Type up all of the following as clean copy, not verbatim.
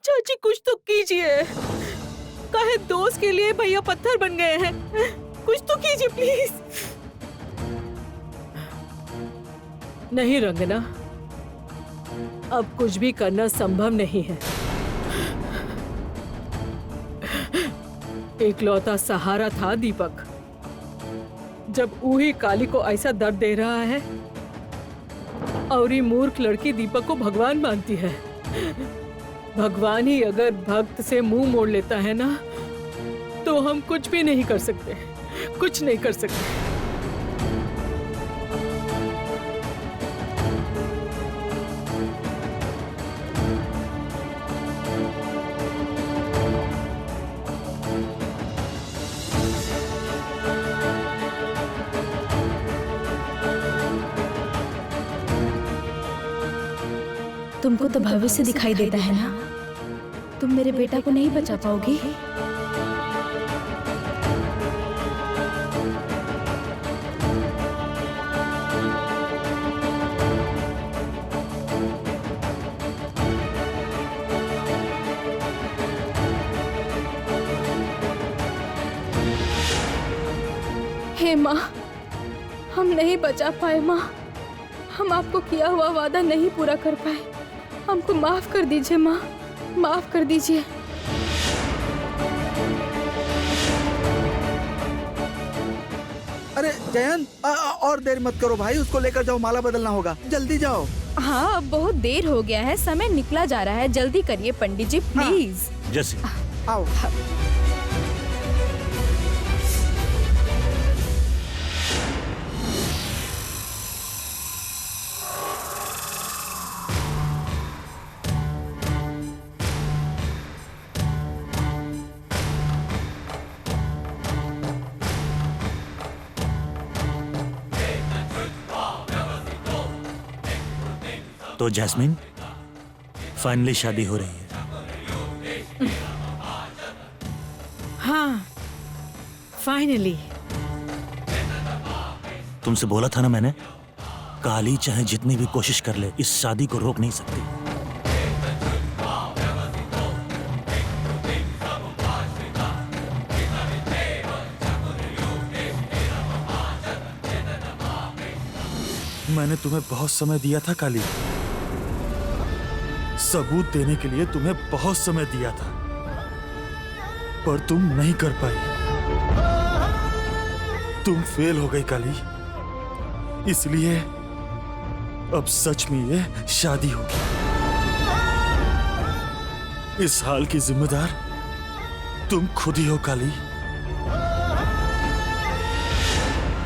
चाची कुछ तो कीजिए। काहे दोस्त के लिए भैया पत्थर बन गए हैं। कुछ तो कीजिए प्लीज। नहीं रंजना, अब कुछ भी करना संभव नहीं है। एकलौता सहारा था दीपक। जब ऊही काली को ऐसा दर्द दे रहा है और ये मूर्ख लड़की दीपक को भगवान मानती है। भगवान ही अगर भक्त से मुंह मोड़ लेता है ना, तो हम कुछ भी नहीं कर सकते, कुछ नहीं कर सकते। तुमको तो भविष्य दिखाई देता है ना, तुम मेरे बेटा को नहीं बचा पाओगी। हे माँ, हम नहीं बचा पाए माँ, हम आपको किया हुआ वादा नहीं पूरा कर पाए। हमको माफ कर दीजिए माँ, माफ कर दीजिए। अरे जयंत, और देर मत करो भाई, उसको लेकर जाओ, माला बदलना होगा, जल्दी जाओ। हाँ, अब बहुत देर हो गया है, समय निकला जा रहा है, जल्दी करिए पंडित जी प्लीज। जैसी आओ। तो जैस्मिन, फाइनली शादी हो रही है। हाँ, फाइनली। तुमसे बोला था ना मैंने, काली चाहे जितनी भी कोशिश कर ले, इस शादी को रोक नहीं सकती। मैंने तुम्हें बहुत समय दिया था काली, सबूत देने के लिए तुम्हें बहुत समय दिया था, पर तुम नहीं कर पाई। तुम फेल हो गई काली, इसलिए अब सच में ये शादी होगी। इस हाल की जिम्मेदार तुम खुद ही हो काली।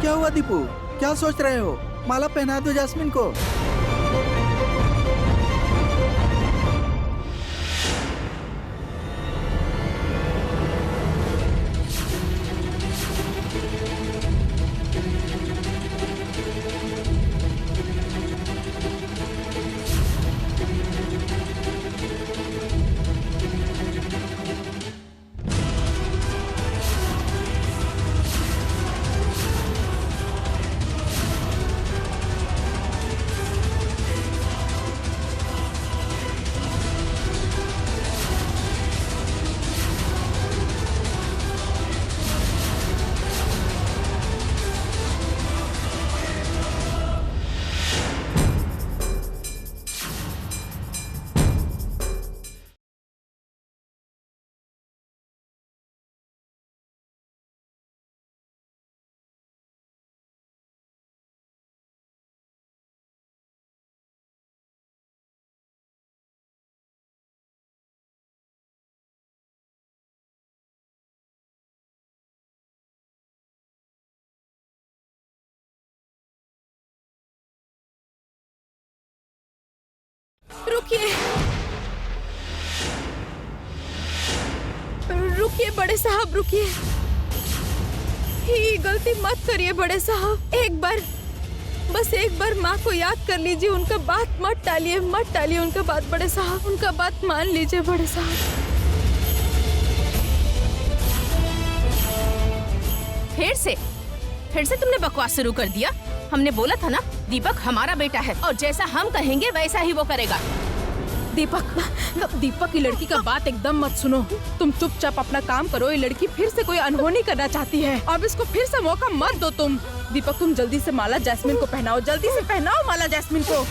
क्या हुआ दीपू, क्या सोच रहे हो? माला पहना दो जैस्मिन को। रुकिए, रुकिए बड़े साहब, रुकिए। ये गलती मत करिए बड़े साहब। एक बार, बस एक बार माँ को याद कर लीजिए, उनका बात मत टालिए, मत टालिए उनका बात बड़े साहब, उनका बात मान लीजिए बड़े साहब। फिर से तुमने बकवास शुरू कर दिया। हमने बोला था ना, दीपक हमारा बेटा है और जैसा हम कहेंगे वैसा ही वो करेगा। दीपक की लड़की का बात एकदम मत सुनो। तुम चुपचाप अपना काम करो। ये लड़की फिर से कोई अनहोनी करना चाहती है। अब इसको फिर से मौका मत दो तुम। दीपक तुम जल्दी से माला जैस्मिन को पहनाओ, जल्दी से पहनाओ माला जैस्मिन को।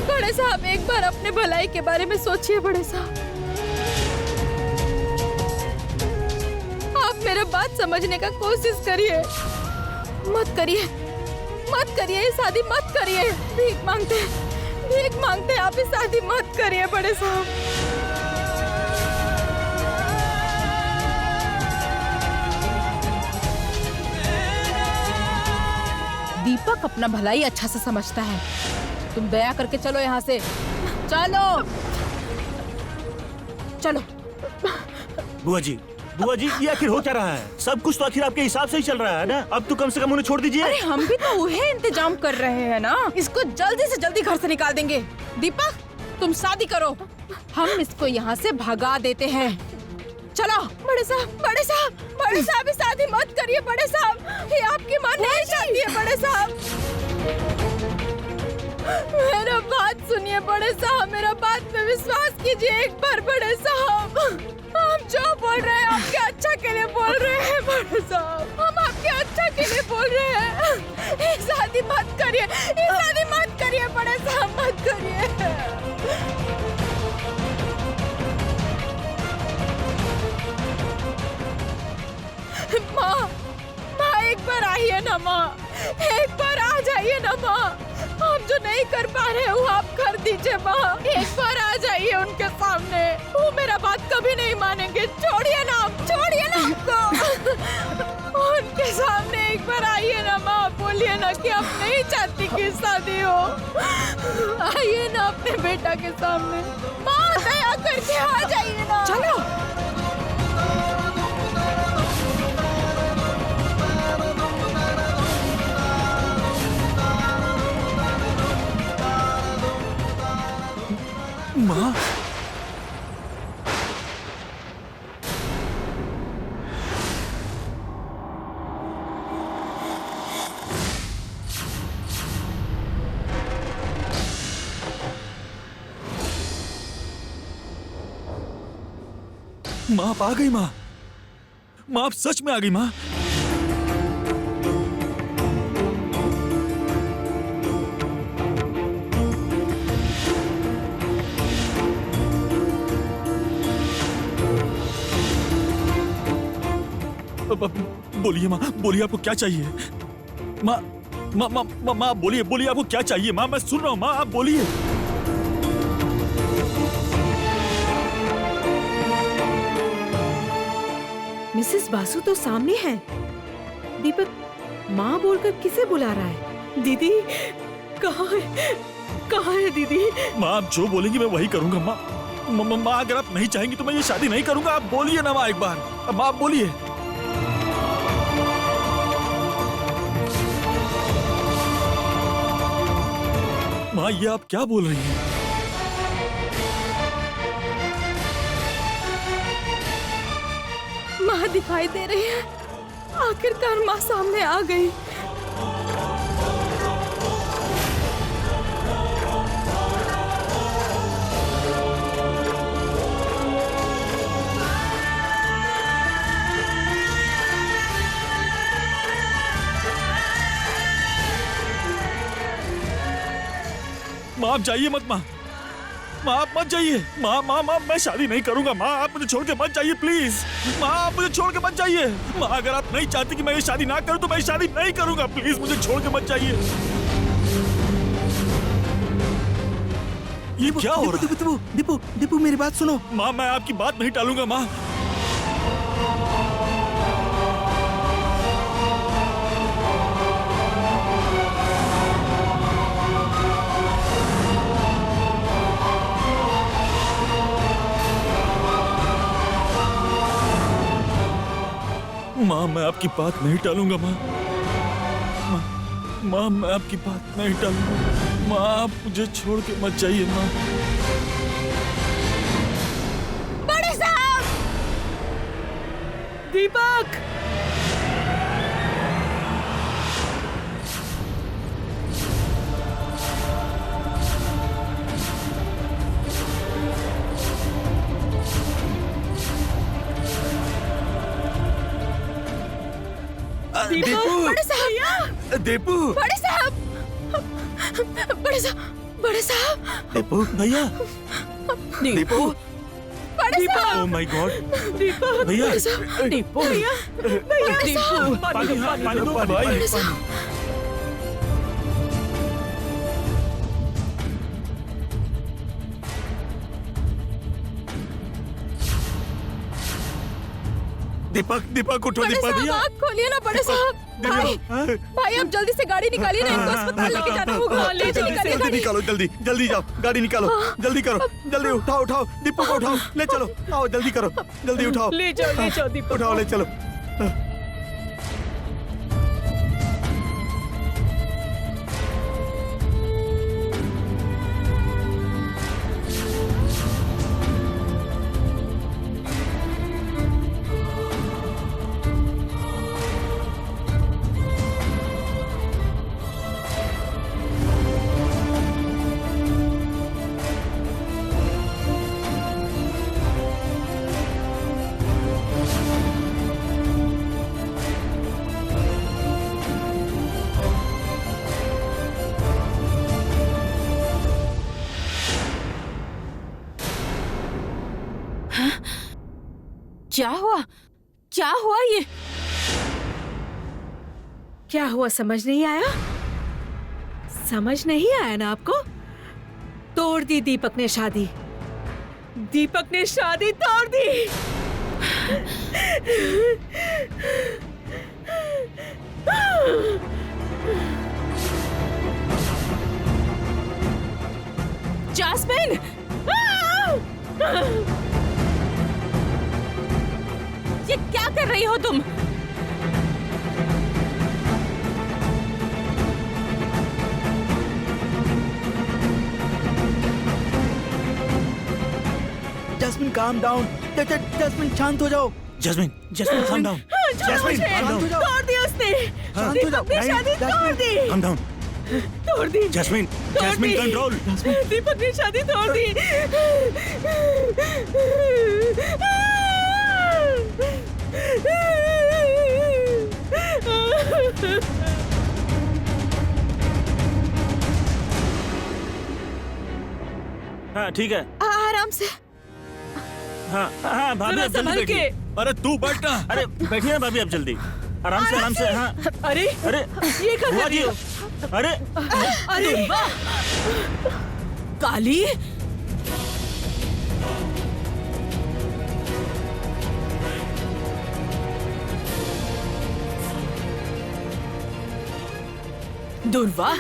बड़े साहब एक बार अपने भलाई के बारे में सोचिए। बड़े साहब आप मेरा बात समझने का कोशिश करिए। मत करिए ये शादी मत करिए। भीख मांगते आप ये शादी मत करिए बड़े साहब। दीपक अपना भलाई अच्छा से समझता है। तुम दया करके चलो यहाँ से। चलो। बुआ जी ये आखिर हो क्या रहा है? सब कुछ तो आखिर आपके हिसाब से ही चल रहा है ना? अब तो कम से कम उन्हें छोड़ दीजिए। अरे हम भी तो वही इंतजाम कर रहे हैं ना। इसको जल्दी से जल्दी घर से निकाल देंगे। दीपक तुम शादी करो, हम इसको यहाँ से भगा देते हैं। चलो। बड़े साहब शादी मत करिए बड़े साहब। ये आपकी माँ नहीं चाहती है बड़े साहब। मेरा बात सुनिए बड़े साहब, मेरा बात पे विश्वास कीजिए एक बार बड़े साहब। हम जो बोल रहे हैं आपके अच्छा के लिए बोल रहे हैं बड़े साहब। हम आपके अच्छा के लिए बोल रहे हैं। ये शादी मत करिए बड़े साहब, मत करिए। माँ एक बार आइए ना माँ, एक बार आ जाइए ना माँ। हम जो नहीं कर पा रहे वो आप कर दीजिए माँ। एक बार आ जाइए उनके सामने। वो मेरा बात कभी नहीं मानेंगे। छोड़िए ना हमको। उनके सामने एक बार आइए ना माँ। बोलिए ना कि आप नहीं चाहती कि शादी हो। आइए ना अपने बेटा के सामने। माँ दया करके आ जाइए ना। चलो। माँ आप आ गई। माँ आप सच में आ गई। माँ बोलिए माँ, बोलिए आपको क्या चाहिए? माँ बोलिए आपको क्या चाहिए? माँ मैं सुन रहा हूँ। माँ आप बोलिए। मिसेस बासु तो सामने है। दीपक माँ बोलकर किसे बुला रहा है? दीदी कहाँ है दीदी? माँ आप जो बोलेंगी मैं वही करूँगा। माँ अगर आप नहीं चाहेंगी तो मैं ये शादी नहीं करूँगा। आप बोलिए ना माँ एक बार। माँ आप बोलिए। माँ ये आप क्या बोल रही हैं? माँ दिखाई दे रही है। आखिरकार माँ सामने आ गई। माँ आप जाइए मत। माँ आप मत जाइए। माँ मैं शादी नहीं करूंगा। माँ आप मुझे छोड़ के मत जाइए प्लीज। माँ आप मुझे छोड़ के मत जाइए। माँ अगर आप नहीं चाहती कि मैं ये शादी ना करूं तो मैं शादी नहीं करूंगा। प्लीज मुझे छोड़ के मत जाइए। ये क्या हो रहा है? दीपू मेरी बात सुनो। माँ मैं आपकी बात नहीं टालूंगा। माँ आपकी बात नहीं टालूंगा माँ। माँ मैं आपकी बात नहीं टालूंगा। माँ आप मुझे छोड़ के मत जाइए माँ। बड़े साहब! दीपक! दीपू! बड़े साहब! दीपू! बड़े साहब! बड़े साहब! बड़े साहब! दीपू भैया, दीपू! बड़े साहब! ओह माय गॉड दीपक! भैया, दीपू! भैया! दीपू! पानी दो, पानी दो, पानी, भाई। बड़े साहब! दीपक दीपक उठो बड़े दीपक साहब आँख खोलिए ना बड़े साहब। भाई भाई आप जल्दी से गाड़ी निकालिए ना, इनको अस्पताल लेके जाना होगा। ले जल्दी निकालिए जल्दी गाड़ी। निकालो, जल्दी जल्दी जाओ, गाड़ी निकालो, जल्दी करो, जल्दी उठाओ उठाओ, दीपू को उठाओ, ले चलो, आओ जल्दी करो, जल्दी उठाओ, ले जाओ दीपक। उठाओ ले चलो। क्या हुआ? क्या हुआ ये? क्या हुआ समझ नहीं आया? समझ नहीं आया ना आपको? तोड़ दी दीपक ने शादी। दीपक ने शादी तोड़ दी। जास्मिन! ये क्या कर रही हो तुम? जैस्मिन काम डाउन, जैस्मिन शांत हो जाओ, Jasmine, Jasmine calm down, Jasmine calm शांत हो down, जाओ, तोड़ दी उसने। शांत हो जाओ, दीपक ने शादी तोड़ दी। calm down, तोड़ दी। जैस्मिन, जैस्मिन दी। कंट्रोल। दीपक ने शादी तोड़ दी। हाँ ठीक है, आराम से। हाँ हाँ भाभी जरा आप जल्दी संभल के। बैठिए। अरे तू बैठना। अरे बैठिए ना भाभी आप जल्दी, आराम से हाँ। अरे अरे ये क्या बुआ कर रही जी, हो? अरे अरे काली! दुर्वा,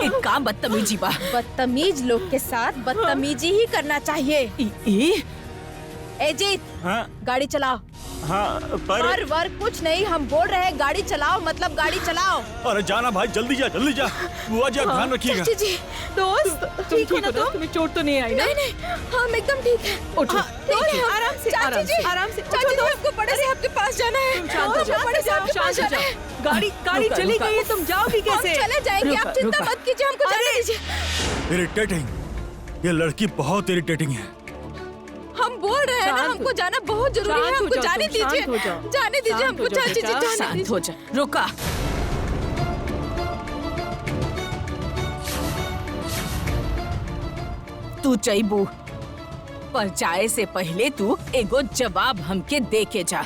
एक काम बदतमीजी बा। बदतमीज लोग के साथ बदतमीजी ही करना चाहिए। ए जीत, हाँ गाड़ी चलाओ। हाँ पर और वर कुछ नहीं, हम बोल रहे हैं गाड़ी चलाओ, मतलब गाड़ी चलाओ। अरे जाना भाई, जल्दी जा जल्दी जा। बुआ जी आप ध्यान रखिएगा। चाची जी, दोस्त ठीक है ना तुम? तुम्हें चोट तो नहीं आई ना? नहीं नहीं, हम एकदम ठीक है। उठो, हाँ, ठीक है, उठो। आराम से, आराम चाची से, जी, आराम से। चाची उठो, जी, हमको बड़े साहब के पास जाना है। तुम शांत हो हमको जाओ, बड़े साहब के पास शांत हो जाना है। जाओ। गाड़ी रुका, चली रुका। गई है, तुम जाओगी हम कैसे? चले जाएंगे, आप चिंता रुका। मत कीजिए, हमको जाने दीजिए। इरिटेटिंग, ये लड़की बहुत इरिटेटिंग है। हम बोल रहे हैं ना, शांत हो- हमको जाना बहुत जरूरी है, शांत हो हमको जाओ, जाने तुम शांत हो दीजिए, जाओ। जाने दीजिए शांत हमको, हो जाओ चाची जी बेटा, जाने शांत दीजिए। हो जा, रुका। तू चईबू, पर जाए से पहले तू एगो जवाब हमके दे के जा।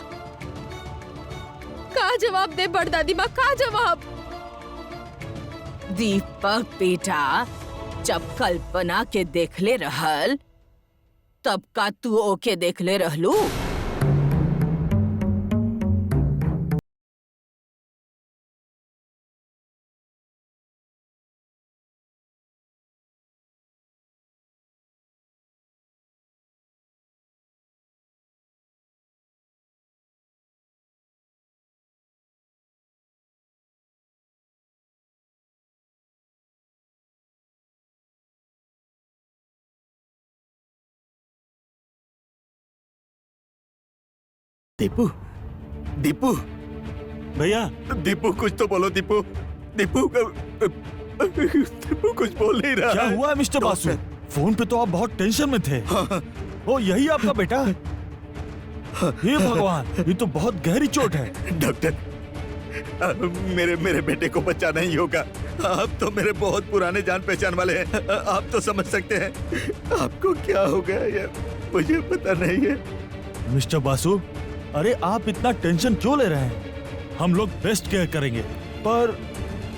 का जवाब दे बड़दादी माँ, का जवाब? दीपक बेटा, जब कल्पना के देखले रहल, तब का तू ओके देखले रहलू? दीपू, दीपू, भैया दीपू कुछ तो बोलो दीपू, दीपू दीपू कुछ बोल नहीं रहा क्या है। हुआ है मिस्टर बासु? फोन पे तो आप बहुत टेंशन में थे। ओ यही आपका बेटा? हे भगवान, ये तो बहुत गहरी चोट है। डॉक्टर, मेरे बेटे को बचाना ही होगा। आप तो मेरे बहुत पुराने जान पहचान वाले हैं, आप तो समझ सकते हैं आपको क्या हो गया ये मुझे पता नहीं है। मिस्टर बासु, अरे आप इतना टेंशन क्यों ले रहे हैं? हम लोग बेस्ट केयर करेंगे, पर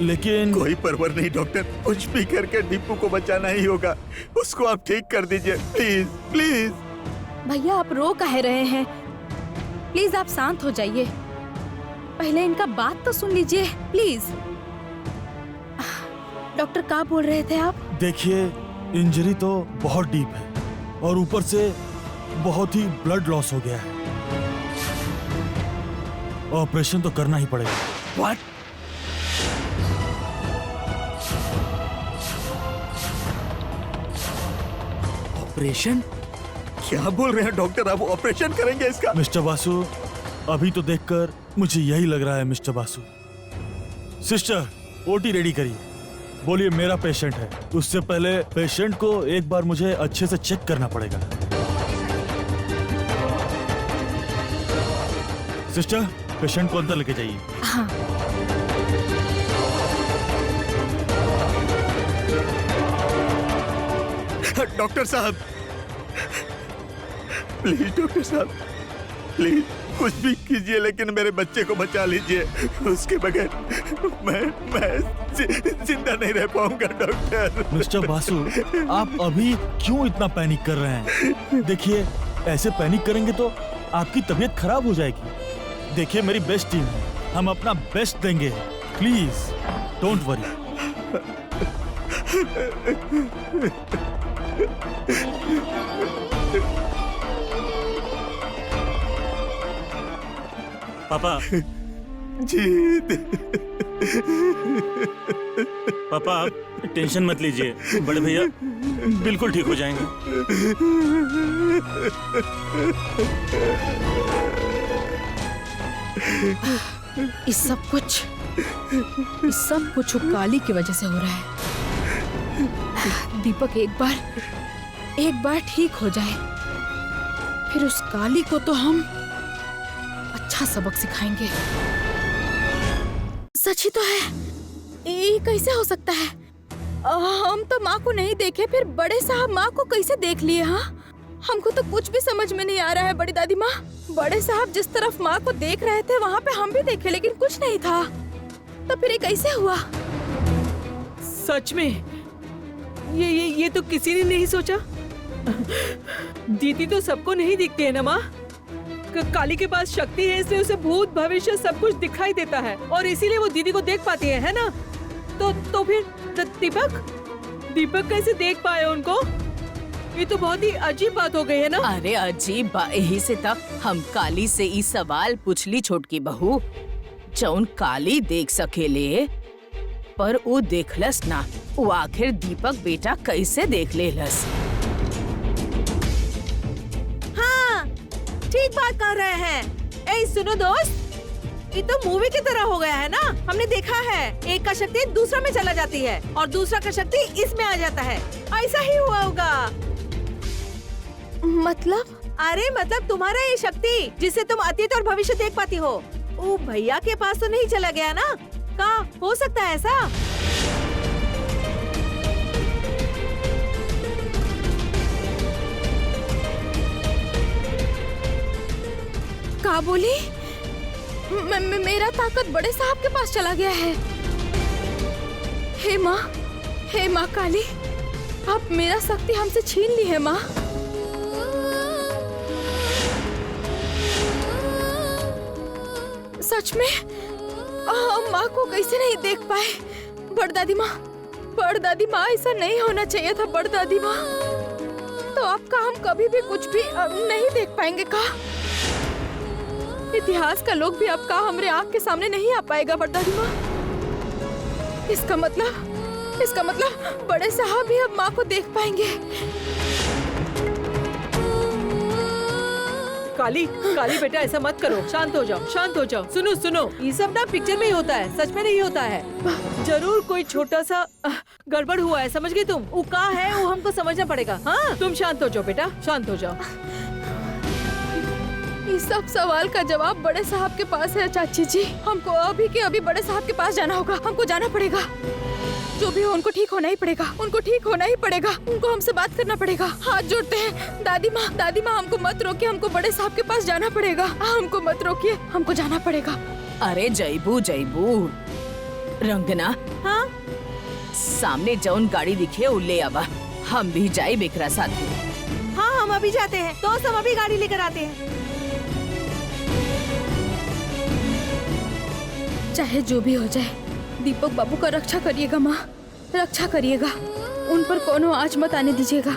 लेकिन कोई परवाह नहीं डॉक्टर, कुछ भी करके दीपू को बचाना ही होगा। उसको आप ठीक कर दीजिए प्लीज प्लीज। भैया आप रो कह रहे हैं, प्लीज आप शांत हो जाइए, पहले इनका बात तो सुन लीजिए प्लीज। डॉक्टर क्या बोल रहे थे आप? देखिए, इंजरी तो बहुत डीप है और ऊपर से बहुत ही ब्लड लॉस हो गया है। ऑपरेशन तो करना ही पड़ेगा। व्हाट? ऑपरेशन? क्या बोल रहे हैं डॉक्टर, आप ऑपरेशन करेंगे इसका? मिस्टर बासु, अभी तो देखकर मुझे यही लग रहा है mister Basu. Sister, OT ready करिए। बोलिए मेरा पेशेंट है, उससे पहले पेशेंट को एक बार मुझे अच्छे से चेक करना पड़ेगा। सिस्टर, पेशेंट को अंदर लेके जाइए। हाँ। डॉक्टर साहब प्लीज, डॉक्टर साहब प्लीज कुछ भी कीजिए, लेकिन मेरे बच्चे को बचा लीजिए। उसके बगैर मैं जिंदा नहीं रह पाऊंगा डॉक्टर। मिस्टर बासु, आप अभी क्यों इतना पैनिक कर रहे हैं? देखिए, ऐसे पैनिक करेंगे तो आपकी तबीयत खराब हो जाएगी। देखिए, मेरी बेस्ट टीम है, हम अपना बेस्ट देंगे। Please don't worry. पापा, जीत, पापा आप टेंशन मत लीजिए, बड़े भैया बिल्कुल ठीक हो जाएंगे। इस सब कुछ काली की वजह से हो रहा है। दीपक एक बार ठीक हो जाए, फिर उस काली को तो हम अच्छा सबक सिखाएंगे। सच ही तो है, ये कैसे हो सकता है? हम तो माँ को नहीं देखे, फिर बड़े साहब माँ को कैसे देख लिए? हाँ, हमको तो कुछ भी समझ में नहीं आ रहा है बड़ी दादी माँ। बड़े साहब जिस तरफ माँ को देख रहे थे वहाँ पे हम भी देखे, लेकिन कुछ नहीं था। तो फिर ये कैसे हुआ? सच में ये तो किसी ने नहीं सोचा। दीदी तो सबको नहीं दिखती है ना माँ। काली के पास शक्ति है, इसलिए उसे भूत भविष्य सब कुछ दिखाई देता है और इसीलिए वो दीदी को देख पाती है ना? तो फिर दीपक कैसे देख पाए उनको? ये तो बहुत ही अजीब बात हो गई है ना। अरे अजीब यही से तक हम काली से ई सवाल पूछली छोटकी बहू, जौन काली देख सकेले पर वो देखलस ना, वो आखिर दीपक बेटा कैसे देख लेलस? हाँ, ठीक बात कर रहे हैं। ए सुनो दोस्त, ये तो मूवी की तरह हो गया है ना। हमने देखा है, एक का शक्ति दूसरा में चला जाती है और दूसरा का शक्ति इसमें आ जाता है। ऐसा ही हुआ होगा। मतलब? अरे मतलब तुम्हारा ये शक्ति जिससे तुम अतीत और भविष्य देख पाती हो, वो भैया के पास तो नहीं चला गया ना? क्या हो सकता है ऐसा? क्या बोली? मेरा ताकत बड़े साहब के पास चला गया है। हे माँ काली, आप मेरा शक्ति हमसे छीन ली है माँ। सच में हम माँ को कैसे नहीं देख पाए? बड़दादी माँ ऐसा नहीं होना चाहिए था बड़दादी माँ। तो आपका हम कभी भी कुछ भी नहीं देख पाएंगे का? इतिहास का लोग भी आपका हमरे आँख के सामने नहीं आ पाएगा बड़दादी माँ। इसका मतलब बड़े साहब भी अब माँ को देख पाएंगे। काली काली बेटा ऐसा मत करो, शांत हो जाओ, शांत हो जाओ। सुनो सुनो, ये सब ना पिक्चर में ही होता है, सच में नहीं होता है। जरूर कोई छोटा सा गड़बड़ हुआ है, समझ गई तुम? वो का है वो हमको समझना पड़ेगा। हाँ तुम शांत हो जाओ बेटा, शांत हो जाओ। इस सब सवाल का जवाब बड़े साहब के पास है चाची जी। हमको अभी के अभी बड़े साहब के पास जाना होगा, हमको जाना पड़ेगा। जो भी हो उनको ठीक होना ही पड़ेगा, उनको ठीक होना ही पड़ेगा। उनको हमसे बात करना पड़ेगा। हाथ जोड़ते हैं दादी माँ हमको मत रोकिए, हमको बड़े साहब के पास जाना पड़ेगा। हमको मत रोकिए, हमको जाना पड़ेगा। अरे जयबू जयबू रंगना, हाँ सामने जौन गाड़ी दिखे उ ले आवा, हम भी जाए बेकरा साथ। हाँ हम अभी जाते हैं, दोस्त हम अभी गाड़ी लेकर आते हैं। चाहे जो भी हो जाए, दीपक बाबू का रक्षा करिएगा माँ, रक्षा करिएगा। उन पर कोनो आँच मत आने दीजिएगा।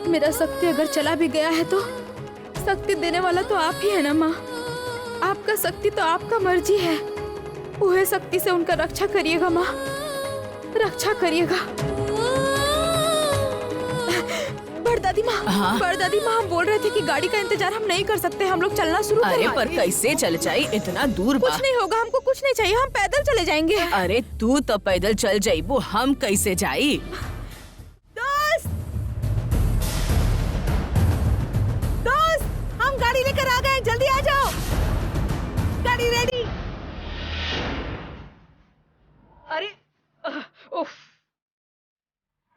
मेरा शक्ति अगर चला भी गया है तो शक्ति देने वाला तो आप ही है ना माँ। आपका शक्ति तो आपका मर्जी है, वह शक्ति से उनका रक्षा करिएगा माँ, रक्षा करिएगा। बड़दादी माँ हम बोल रहे थे कि गाड़ी का इंतजार हम नहीं कर सकते, हम लोग चलना शुरू अरे करवा पर दें। कैसे चल जाए, इतना दूर बा। कुछ नहीं होगा, हमको कुछ नहीं चाहिए, हम पैदल चले जाएंगे। अरे तू तो पैदल चल जाइबू, हम कैसे जाई? दोस्त हम गाड़ी लेकर आ गए, जल्दी आ जाओ। गाड़ी रेडी। अरे उफ,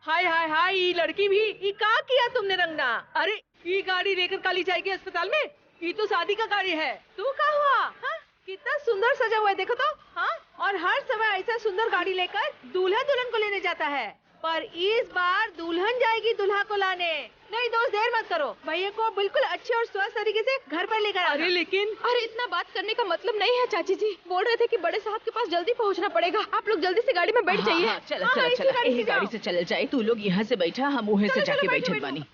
हाय हाय हाय, ये लड़की भी ये का किया तुमने रंगना? अरे ये गाड़ी लेकर काली जाएगी अस्पताल में? ये तो शादी का गाड़ी है। तू का हुआ? हाँ? कितना सुंदर सजा हुआ है देखो तो। हाँ और हर समय ऐसा सुंदर गाड़ी लेकर दूल्हा दुल्हन को लेने जाता है, पर इस बार दुल्हन जाएगी दूल्हा को लाने। नहीं दोस्त देर मत करो, भैया को बिल्कुल अच्छे और स्वस्थ तरीके से घर पर लेकर आना। अरे लेकिन अरे इतना बात करने का मतलब नहीं है चाची जी। बोल रहे थे कि बड़े साहब के पास जल्दी पहुंचना पड़ेगा, आप लोग जल्दी से गाड़ी में बैठ जाइए। हाँ, चला हाँ, चला इसी चला, गाड़ी यही से गाड़ी जाओ। से चल जाए। तू लोग यहाँ से बैठा, हम वहीं से चलो, जाके चलो, बैठे बैठो, बानी।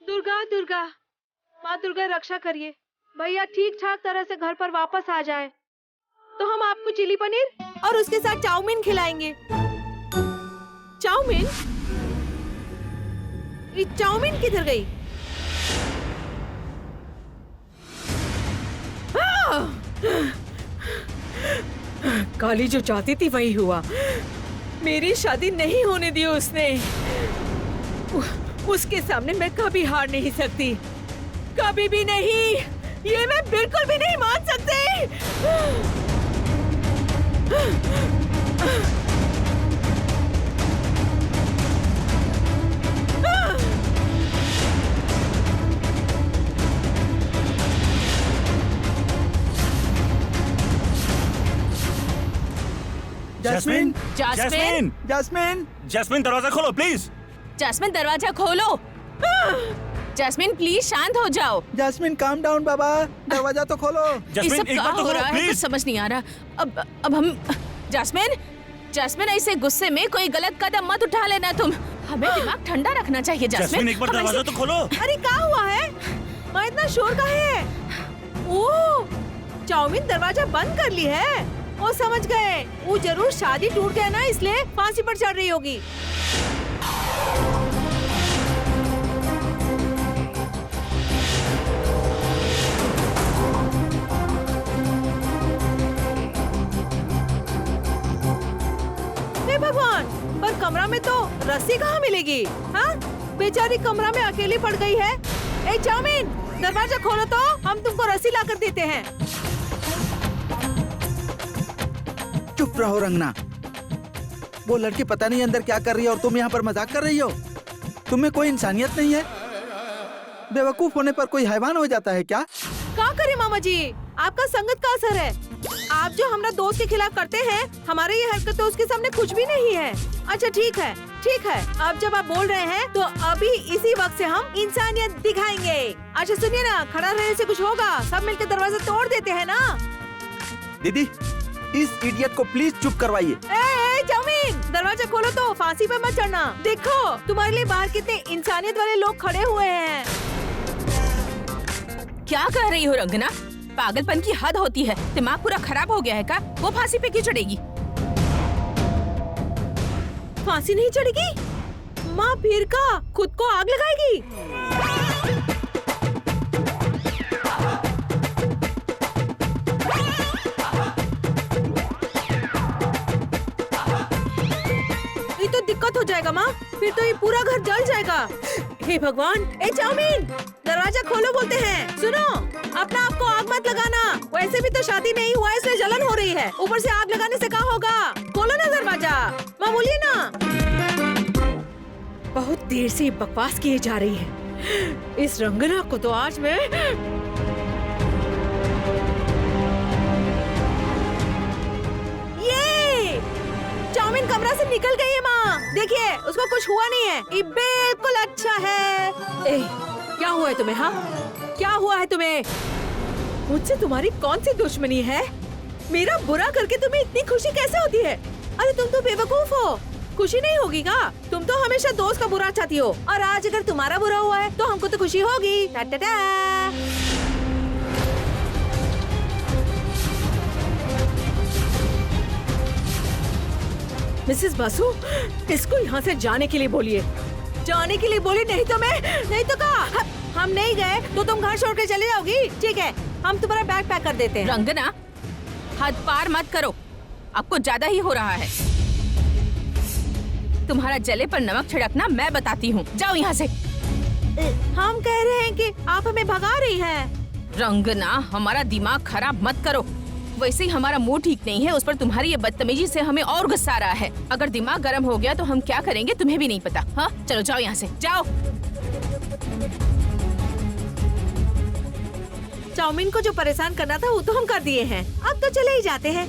दुर्गा दुर्गा, माँ दुर्गा रक्षा करिए, भैया ठीक ठाक तरह से घर पर वापस आ जाए तो हम आपको चिली पनीर और उसके साथ चाउमीन खिलाएंगे। चाउमीन? ये चाउमीन किधर गई? काली जो चाहती थी वही हुआ। मेरी शादी नहीं होने दी उसने। उसके सामने मैं कभी हार नहीं सकती, कभी भी नहीं। ये मैं बिल्कुल भी नहीं मान सकती। जैस्मिन जास्मिन, जैस्मिन जैस्मिन दरवाजा खोलो प्लीज। जास्मिन दरवाजा खोलो। जास्मिन प्लीज शांत हो जाओ। जैस्मिन काम डाउन बाबा, दरवाजा तो खोलो। ये जैस्मिन सब एक क्या बार तो हो खोलो रहा है, कुछ प्लीज। समझ नहीं आ रहा। अब हम जास्मिन ऐसे गुस्से में कोई गलत कदम मत उठा लेना तुम। हमें दिमाग ठंडा रखना चाहिए जैस्मिन एक बार हम दरवाजा ऐसे- तो खोलो। अरे क्या हुआ है? मैं इतना शोर का है? ओह, चाउमीन दरवाजा बंद कर ली है। वो समझ गए, वो जरूर शादी टूट गया ना, इसलिए फांसी पर चढ़ रही होगी। हे भगवान, पर कमरा में तो रस्सी कहाँ मिलेगी? हाँ, बेचारी कमरा में अकेली पड़ गई है। ए चाउमीन, दरवाजा खोलो तो हम तुमको रस्सी ला कर देते हैं। चुप रहो रंगना। वो लड़की पता नहीं अंदर क्या कर रही है और तुम यहाँ पर मजाक कर रही हो। तुम्हें कोई इंसानियत नहीं है? बेवकूफ होने पर कोई हैवान हो जाता है क्या? क्या करे मामा जी, आपका संगत का असर है। आप जो हमारा दोस्त के खिलाफ करते हैं, हमारे ये हरकत तो उसके सामने कुछ भी नहीं है। अच्छा ठीक है, ठीक है। अब जब आप बोल रहे हैं तो अभी इसी वक्त से हम इंसानियत दिखाएंगे। अच्छा सुनिए ना, खड़ा रहने से कुछ होगा? सब मिलकर दरवाजा तोड़ देते हैं ना। दीदी, इस इडियट को प्लीज चुप करवाइए। ए चाउमीन, दरवाजा खोलो तो फांसी पे मत चढ़ना। देखो तुम्हारे लिए बाहर कितने इंसानियत वाले लोग खड़े हुए हैं। क्या कह रही हो रंगना? पागलपन की हद होती है। दिमाग पूरा खराब हो गया है का? वो फांसी पे क्यों चढ़ेगी? फांसी नहीं चढ़ेगी माँ, फिर का खुद को आग लगाएगी। ये तो दिक्कत हो जाएगा माँ, फिर तो ये पूरा घर जल जाएगा। हे भगवान, ए चाउमीन, दरवाजा खोलो बोलते हैं। सुनो, अपना आपको आग मत लगाना। वैसे भी तो शादी नहीं हुआ है, इसलिए जलन हो रही है। ऊपर से आग लगाने से क्या होगा? खोलो ना दरवाजा। माँ बोलिए ना। बहुत देर से बकवास किए जा रही है। इस रंगना को तो आज मैं ये चाउमीन कमरा से निकल गई है माँ। देखिए, उसको कुछ हुआ नहीं है। ये बिल्कुल अच्छा है। क्या हुआ है तुम्हें? हाँ, क्या हुआ है तुम्हें? मुझसे तुम्हारी कौन सी दुश्मनी है? मेरा बुरा करके तुम्हें इतनी खुशी कैसे होती है? अरे तुम तो बेवकूफ हो। खुशी नहीं होगी का? तुम तो हमेशा दोस्त का बुरा चाहती हो, और आज अगर तुम्हारा बुरा हुआ है तो हमको तो खुशी होगी। टा टा टा। मिसेस बासु, इसको यहाँ से जाने के लिए बोलिए। जाने के लिए बोली, नहीं तो नहीं तो का हम नहीं गए तो तुम घर छोड़ के चली जाओगी। ठीक है, हम तुम्हारा बैग पैक कर देते हैं। रंगना, हद पार मत करो, आपको ज्यादा ही हो रहा है। तुम्हारा जले पर नमक छिड़कना मैं बताती हूँ। जाओ यहाँ से। हम कह रहे हैं कि आप हमें भगा रही है। रंगना, हमारा दिमाग खराब मत करो। वैसे ही हमारा मूड ठीक नहीं है, उस पर तुम्हारी ये बदतमीजी से हमें और गुस्सा आ रहा है। अगर दिमाग गर्म हो गया तो हम क्या करेंगे तुम्हें भी नहीं पता। हाँ, चलो जाओ यहाँ से, जाओ। चाउमीन को जो परेशान करना था वो तो हम कर दिए हैं, अब तो चले ही जाते हैं।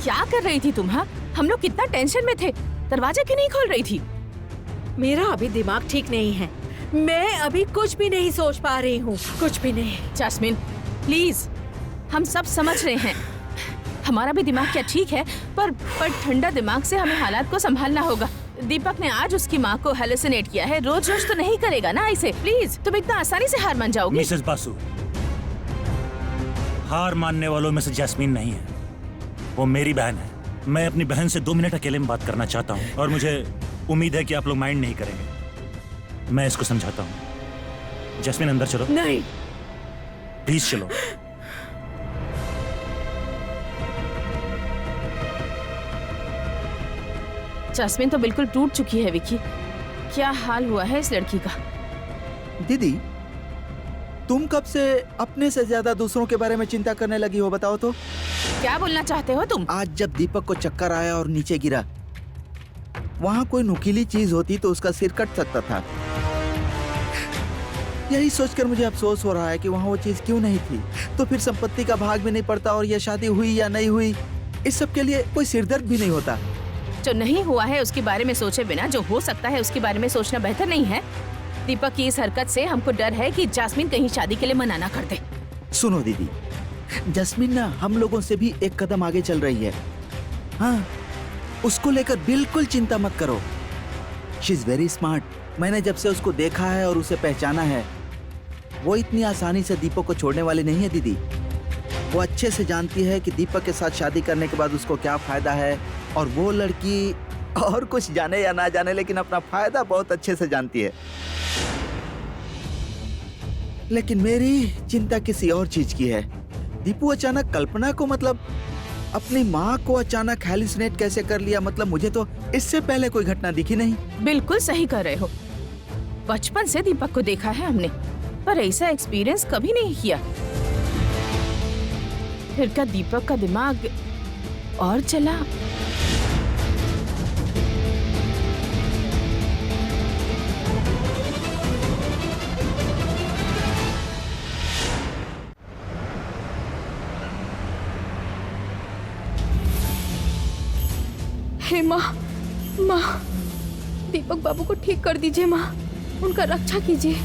क्या कर रही थी तुम? हाँ, हम लोग कितना टेंशन में थे, दरवाजा क्यों नहीं खोल रही थी? मेरा अभी दिमाग ठीक नहीं है, मैं अभी कुछ भी नहीं सोच पा रही हूँ, कुछ भी नहीं। जैस्मिन प्लीज, हम सब समझ रहे हैं, हमारा भी दिमाग क्या ठीक है, पर ठंडा दिमाग से हमें हालात को संभालना होगा। दीपक ने आज उसकी माँ को हेलुसिनेट किया है, रोज रोज तो नहीं करेगा ना ऐसे। प्लीज, तुम इतना आसानी से हार मान जाओगी? मिसेस बासु, हार मानने वालों में से जैस्मीन नहीं है, वो मेरी बहन है। मैं अपनी बहन से 2 मिनट अकेले में बात करना चाहता हूँ, और मुझे उम्मीद है कि आप लोग माइंड नहीं करेंगे। मैं इसको समझाता हूँ। जैस्मीन, अंदर चलो। नहीं, प्लीज चलो। जैस्मिन तो बिल्कुल टूट चुकी है। विकी, क्या हाल हुआ है इस लड़की का? दीदी, तुम कब से अपने से ज्यादा दूसरों के बारे में चिंता करने लगी हो, बताओ तो? क्या बोलना चाहते हो तुम? आज जब दीपक को चक्कर आया और नीचे गिरा, वहाँ कोई नुकीली चीज होती तो उसका सिर कट सकता था। यही सोचकर मुझे अफसोस हो रहा है कि वहाँ वो चीज क्यों नहीं थी। तो फिर संपत्ति का भाग भी नहीं पड़ता, और यह शादी हुई या नहीं हुई इस सब के लिए कोई सिरदर्द भी नहीं होता। जो नहीं हुआ है उसके बारे में सोचे बिना जो हो सकता है उसके बारे में सोचना बेहतर नहीं है? दीपक की इस हरकत से हमको डर है कि जैस्मिन कहीं शादी के लिए मना ना कर दे। सुनो दीदी, जैस्मिन ना हम लोगों से भी एक कदम आगे चल रही है। हाँ, उसको लेकर बिल्कुल चिंता मत करो। She is very smart. मैंने जब से उसको देखा है और उसे पहचाना है, वो इतनी आसानी से दीपक को छोड़ने वाली नहीं है दीदी। वो अच्छे से जानती है कि दीपक के साथ शादी करने के बाद उसको क्या फायदा है, और वो लड़की और कुछ जाने या ना जाने लेकिन अपना फायदा बहुत अच्छे से जानती है। लेकिन मेरी चिंता किसी और चीज की है। दीपू अचानक कल्पना को, मतलब अपनी माँ को अचानक हेलुसिनेट कैसे कर लिया? मतलब मुझे तो इससे पहले कोई घटना दिखी नहीं। बिल्कुल सही कर रहे हो। बचपन से दीपक को देखा है हमने, पर ऐसा एक्सपीरियंस कभी नहीं किया। फिर क्या दीपक का दिमाग और चला? हे माँ, माँ, दीपक बाबू को ठीक कर दीजिए माँ, उनका रक्षा कीजिए।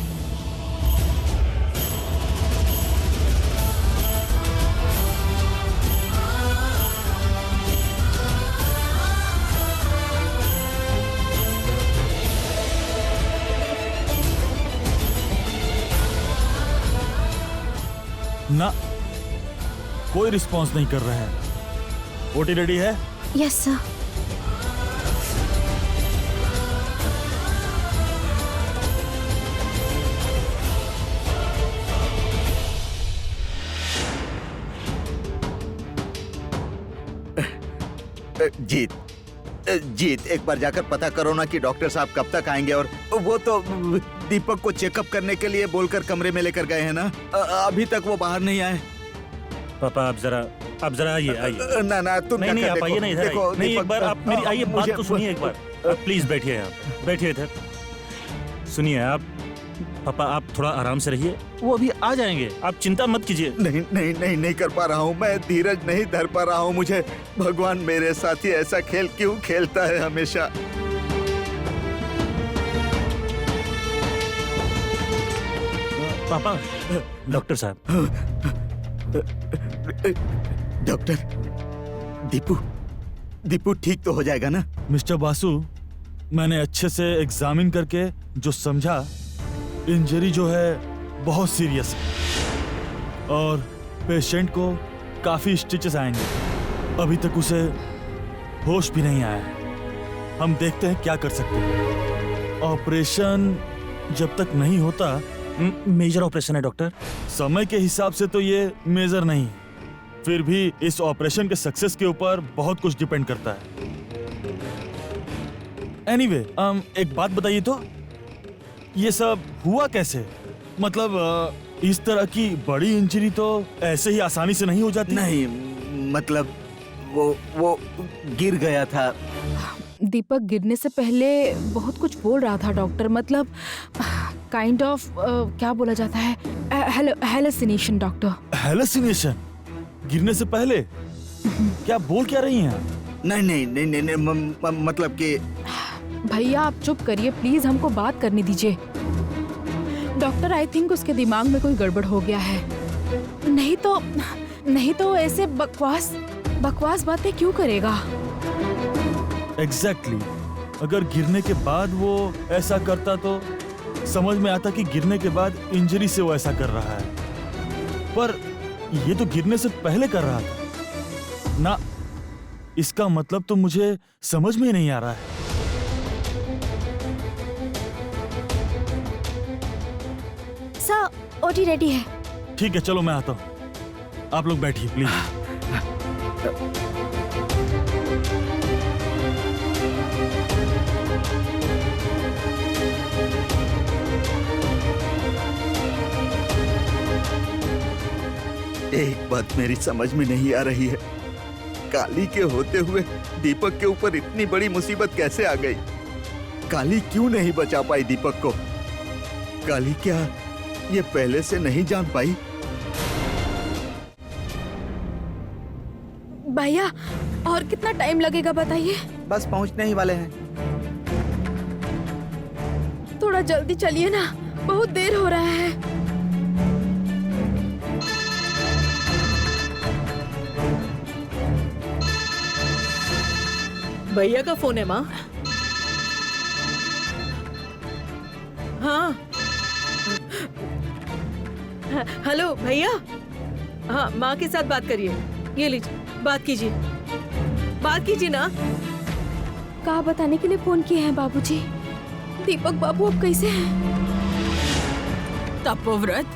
ना, कोई रिस्पॉन्स नहीं कर रहा है। ओटी रेडी है? Yes sir. जीत, जीत एक बार जाकर पता करो ना कि डॉक्टर साहब कब तक आएंगे। और वो तो दीपक को चेकअप करने के लिए बोलकर कमरे में लेकर गए हैं ना, अभी तक वो बाहर नहीं आए। पापा आप जरा आइए। ना ना तुम नहीं नहीं, आप आइए ना इधर आइए। नहीं, एक बार आप मेरी आइए, बात तो सुनिए एक बार। आप प्लीज बैठिए, आप बैठिए इधर, सुनिए। आप पापा आप थोड़ा आराम से रहिए, वो अभी आ जाएंगे, आप चिंता मत कीजिए। नहीं नहीं नहीं नहीं कर पा रहा हूँ, मैं धीरज नहीं धर पा रहा हूँ। मुझे भगवान मेरे साथ ही ऐसा खेल क्यों खेलता है हमेशा। पापा, डॉक्टर साहब। डॉक्टर, दीपू ठीक तो हो जाएगा ना? मिस्टर बासु, मैंने अच्छे से एग्जामिन करके जो समझा, इंजरी जो है बहुत सीरियस है और पेशेंट को काफी स्टिचेस आएंगे। अभी तक उसे होश भी नहीं आया है। हम देखते हैं क्या कर सकते हैं। ऑपरेशन जब तक नहीं होता। मेजर ऑपरेशन है डॉक्टर। समय के हिसाब से तो ये मेजर नहीं है, फिर भी इस ऑपरेशन के सक्सेस के ऊपर बहुत कुछ डिपेंड करता है। एनीवे, एक बात बताइए तो, ये सब हुआ कैसे? मतलब इस तरह की बड़ी इंजरी तो ऐसे ही आसानी से नहीं हो जाती। नहीं, मतलब वो गिर गया था। दीपक गिरने से पहले बहुत कुछ बोल रहा था डॉक्टर, मतलब काइंड ऑफ क्या बोला जाता है, हेलुसिनेशन डॉक्टर। हेलुसिनेशन? गिरने से पहले? क्या बोल क्या रही हैं? नहीं नहीं नहीं नहीं, नहीं मतलब कि भैया आप चुप करिए प्लीज, हमको बात करने दीजिए। डॉक्टर आई थिंक उसके दिमाग में कोई गड़बड़ हो गया है। नहीं तो ऐसे बकवास बातें क्यों करेगा? एग्जैक्टली। अगर गिरने के बाद वो ऐसा करता तो समझ में आता कि गिरने के बाद इंजरी से वो ऐसा कर रहा है, पर ये तो गिरने से पहले कर रहा था ना। इसका मतलब तो मुझे समझ में ही नहीं आ रहा है। सर, ओटी रेडी है। ठीक है, चलो मैं आता हूँ। आप लोग बैठिए प्लीज। एक बात मेरी समझ में नहीं आ रही है, काली के होते हुए दीपक के ऊपर इतनी बड़ी मुसीबत कैसे आ गई? काली क्यों नहीं बचा पाई दीपक को? काली क्या ये पहले से नहीं जान पाई? भैया और कितना टाइम लगेगा बताइए? बस पहुंचने ही वाले हैं। थोड़ा जल्दी चलिए ना, बहुत देर हो रहा है। भैया का फोन है माँ। हाँ हेलो भैया। हाँ माँ के साथ बात करिए, ये लीजिए बात कीजिए ना। कहा बताने के लिए फोन किए हैं बाबूजी? दीपक बाबू अब कैसे हैं? तपोव्रत,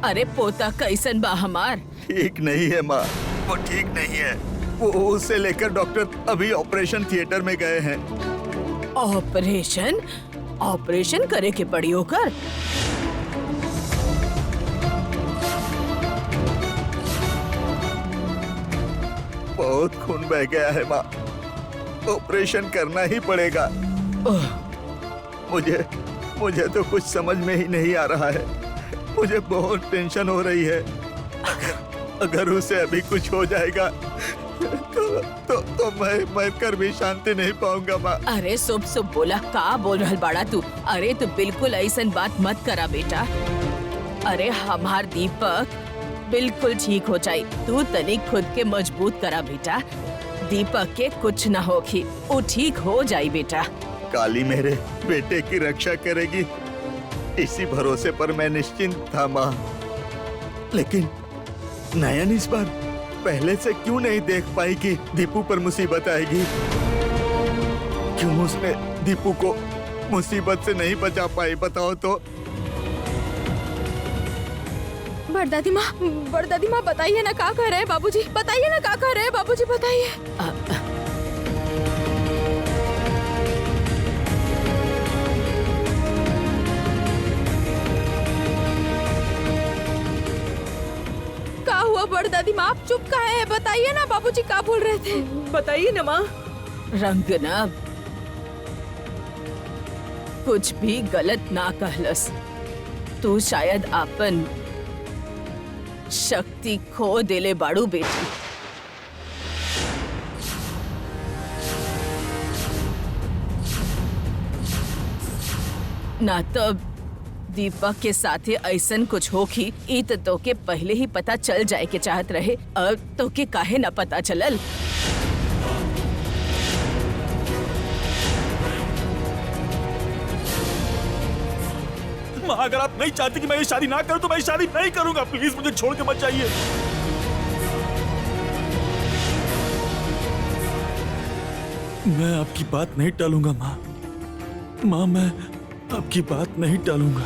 अरे पोता कैसन बा हमार? ठीक नहीं है माँ, वो ठीक नहीं है। वो उसे लेकर डॉक्टर अभी ऑपरेशन थिएटर में गए हैं। ऑपरेशन करे के पड़ी होकर? बहुत खून बह गया है माँ, ऑपरेशन करना ही पड़ेगा। मुझे तो कुछ समझ में ही नहीं आ रहा है। मुझे बहुत टेंशन हो रही है। अगर उसे अभी कुछ हो जाएगा तो मैं कर भी शांति नहीं पाऊंगा माँ। अरे सुब बोला, का बोल रहल बाड़ा तू? अरे तू बिल्कुल ऐसन बात मत करा बेटा। अरे हमार दीपक बिल्कुल ठीक हो जाए, तू तनिक खुद के मजबूत करा बेटा। दीपक के कुछ न होगी, वो ठीक हो जाए बेटा। काली मेरे बेटे की रक्षा करेगी, इसी भरोसे पर मैं निश्चिंत था माँ। लेकिन नयन इस बार पहले से क्यों नहीं देख पाई कि दीपू पर मुसीबत आएगी? क्यों उसने दीपू को मुसीबत से नहीं बचा पाई, बताओ तो। बड़दादी माँ बताइए ना, क्या कह रहे हैं बाबूजी? बताइए ना, क्या कह रहे हैं बाबूजी? बताइए। क्या हुआ बड़दादी माँ? आप चुप काहे हैं? बताइए ना बाबूजी क्या बोल रहे थे? बताइए ना माँ। रंगना कुछ भी गलत ना कहलस। तू शायद आपन शक्ति खो देले बाड़ू बेटी। ना तो दीपक के साथे ऐसन कुछ होखी, ई तो के पहले ही पता चल जाए के चाहत रहे। अब तो के काहे ना पता चलल? माँ अगर आप नहीं चाहती कि मैं ये शादी ना करूं तो मैं ये शादी नहीं करूंगा। प्लीज मुझे छोड़ के मत जाइए। मैं आपकी बात नहीं टालूंगा माँ। माँ मैं आपकी बात नहीं टालूंगा।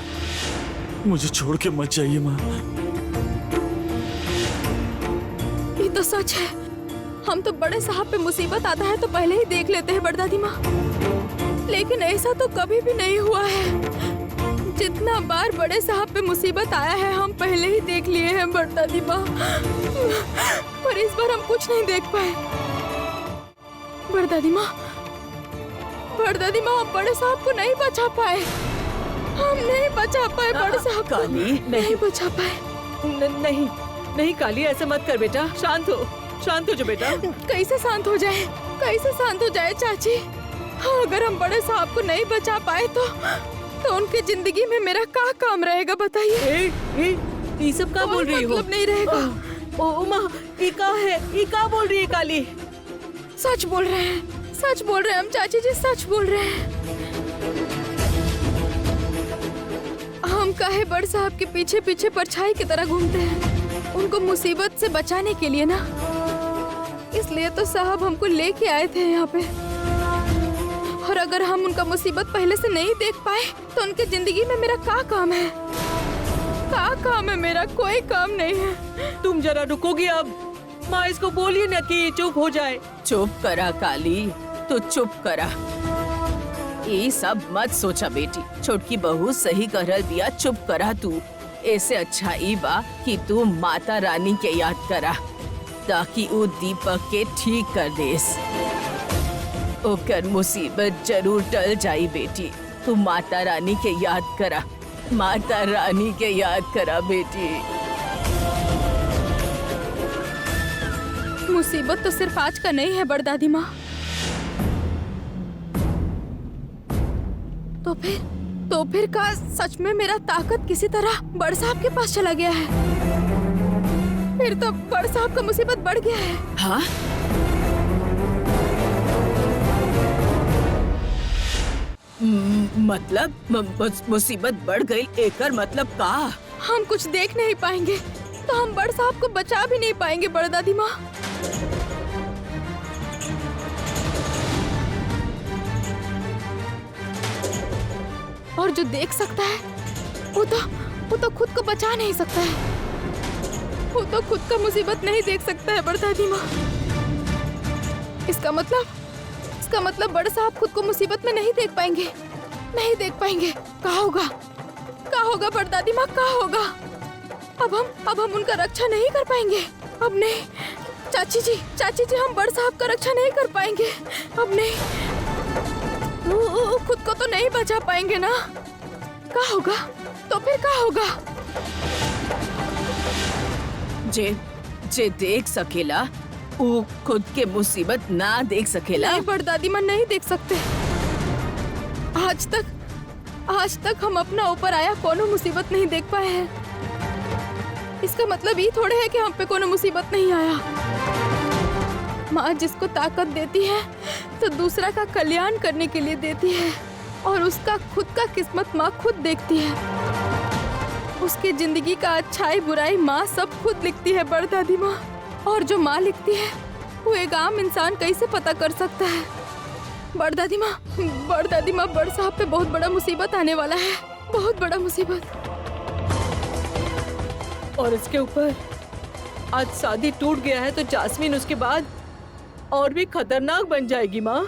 मुझे छोड़ के मत जाइए माँ। ये तो सच है। हम तो बड़े साहब पे मुसीबत आता है तो पहले ही देख लेते हैं बड़दादी माँ, लेकिन ऐसा तो कभी भी नहीं हुआ है। जितना बार बड़े साहब पे मुसीबत आया है हम पहले ही देख लिए हैं बड़दादी माँ, पर इस बार हम कुछ नहीं देख पाए। बड़दादी माँ हम बड़े साहब को नहीं बचा पाए। हम नहीं बचा पाए बड़े साहब को। काली, नहीं बचा पाए। नहीं काली, ऐसा मत कर बेटा। शांत हो जो बेटा। कैसे शांत हो जाए? कैसे शांत हो जाए चाची? हाँ, अगर हम बड़े साहब को नहीं बचा पाए तो उनकी जिंदगी में मेरा क्या काम रहेगा बताइए? ये सब क्या बोल रही हो? मतलब नहीं रहेगा। ओ माँ, ये क्या है? ये क्या बोल रही है काली? सच बोल रहे हैं हम चाची जी, सच बोल रहे हैं। हम काहे बड़ साहब के पीछे पीछे परछाई की तरह घूमते हैं, उनको मुसीबत से बचाने के लिए ना। इसलिए तो साहब हमको लेके आए थे यहाँ पे। और अगर हम उनका मुसीबत पहले से नहीं देख पाए तो उनकी जिंदगी में मेरा क्या काम है? क्या काम है मेरा? कोई काम नहीं है। तुम जरा रुकोगी अब? माँ इसको बोलिए ना कि चुप हो जाए। चुप करा काली, तू चुप करा। ये सब मत सोचा बेटी, छोटकी बहू सही कहल दिया। चुप करा तू। ऐसे अच्छा ई बा कि तू माता रानी के याद करा ताकि वो दीपक के ठीक कर देस। ओकर मुसीबत जरूर टल जाई बेटी। तू माता रानी के याद करा, माता रानी के याद करा बेटी। मुसीबत तो सिर्फ आज का नहीं है बड़दादी माँ। तो फिर का सच में मेरा ताकत किसी तरह बड़ साहब के पास चला गया है? फिर तो बड़ साहब का मुसीबत बढ़ गया है। हाँ? मतलब मुसीबत बढ़ गई, एकर मतलब का? हम कुछ देख नहीं पाएंगे तो हम बड़ साहब को बचा भी नहीं पाएंगे बड़दादी माँ। और जो देख सकता है वो तो खुद को बचा नहीं सकता है। वो तो खुद का मुसीबत नहीं देख सकता है बड़दादी माँ। इसका मतलब बड़े साहब खुद को मुसीबत में नहीं देख पाएंगे। क्या होगा बड़दादी माँ? क्या होगा? अब हम उनका रक्षा नहीं कर पाएंगे। अब नहीं चाची जी हम बड़ साहब का रक्षा नहीं कर पाएंगे। अब नहीं, वो खुद को तो नहीं बचा पाएंगे ना। क्या होगा? तो फिर क्या होगा? जे देख सकेला वो खुद के मुसीबत ना देख सकेला। नहीं बड़दादी माँ, नहीं देख सकते। आज तक हम अपना ऊपर आया कोनो मुसीबत नहीं देख पाए हैं। इसका मतलब ये थोड़े है कि हम पे कोनो मुसीबत नहीं आया। माँ जिसको ताकत देती है तो दूसरा का कल्याण करने के लिए देती है, और उसका खुद का किस्मत माँ खुद देखती है। उसकी जिंदगी का अच्छाई बुराई माँ सब खुद लिखती है बड़ दादी माँ। और जो माँ लिखती है वो एक आम इंसान कैसे पता कर सकता है? बड़ दादी माँ, बड़ साहब पे बहुत बड़ा मुसीबत आने वाला है, बहुत बड़ा मुसीबत। और इसके ऊपर आज शादी टूट गया है तो जास्मीन उसके बाद और भी खतरनाक बन जाएगी माँ।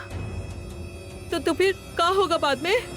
तो फिर क्या होगा बाद में?